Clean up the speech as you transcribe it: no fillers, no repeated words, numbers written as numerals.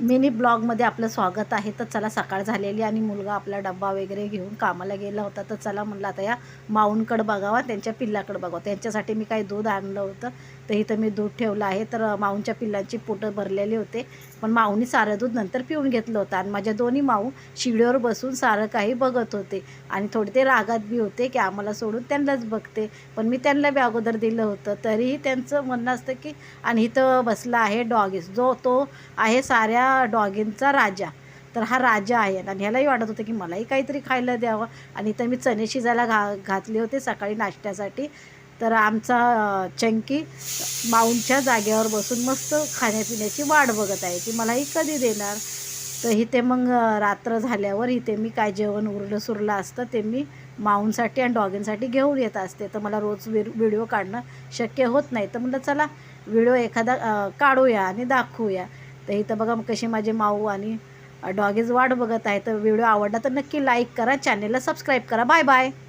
Mini ब्लॉगमध्ये आपलं स्वागत आहे. तर चला, सकाळ झालेली आणि मुलगा आपला डब्बा वगैरे घेऊन कामाला गेला होता. तर चला म्हणलं आता या माऊंकडं बघावा, त्यांच्या पिल्लाकडं बघावं. त्यांच्यासाठी मी काही दूध आणलं होतं, तर इथं मी दूध ठेवलं आहे. तर माऊंच्या पिल्लांची पोटं भरलेली होते, पण माऊनी सारं दूध नंतर पिऊन घेतलं होतं. आणि माझ्या दोन्ही माऊ शिडीवर बसून सारं काही बघत होते आणि थोडे ते रागात बी होते की आम्हाला सोडून त्यांनाच बघते. पण मी त्यांना बी अगोदर दिलं होतं, तरीही त्यांचं म्हणणं असतं की. आणि इथं बसला आहे डॉगीस, जो तो आहे साऱ्या डॉगींचा राजा. तर हा राजा आहे आणि ह्यालाही वाटत होतं की मलाही काहीतरी खायला द्यावं. आणि इथं मी चणे शिजायला घातले होते सकाळी नाश्त्यासाठी. तर आमचा चंकी माऊंच्या जागेवर बसून मस्त खाण्यापिण्याची वाट बघत आहे की मलाही कधी देणार. तर इथे मग रात्र झाल्यावर इथे मी काय जेवण उरलं सुरलं असतं ते मी माऊंसाठी आणि डॉगींसाठी घेऊन येत असते. तर मला रोज व्हिडिओ काढणं शक्य होत नाही, तर म्हटलं चला व्हिडिओ एखादा काढूया आणि दाखवूया. तर इथं बघा कशी माझे माऊ आणि डॉगीज वाट बघत आहे. तर व्हिडिओ आवडला तर नक्की लाईक करा, चॅनेलला सबस्क्राईब करा. Bye bye.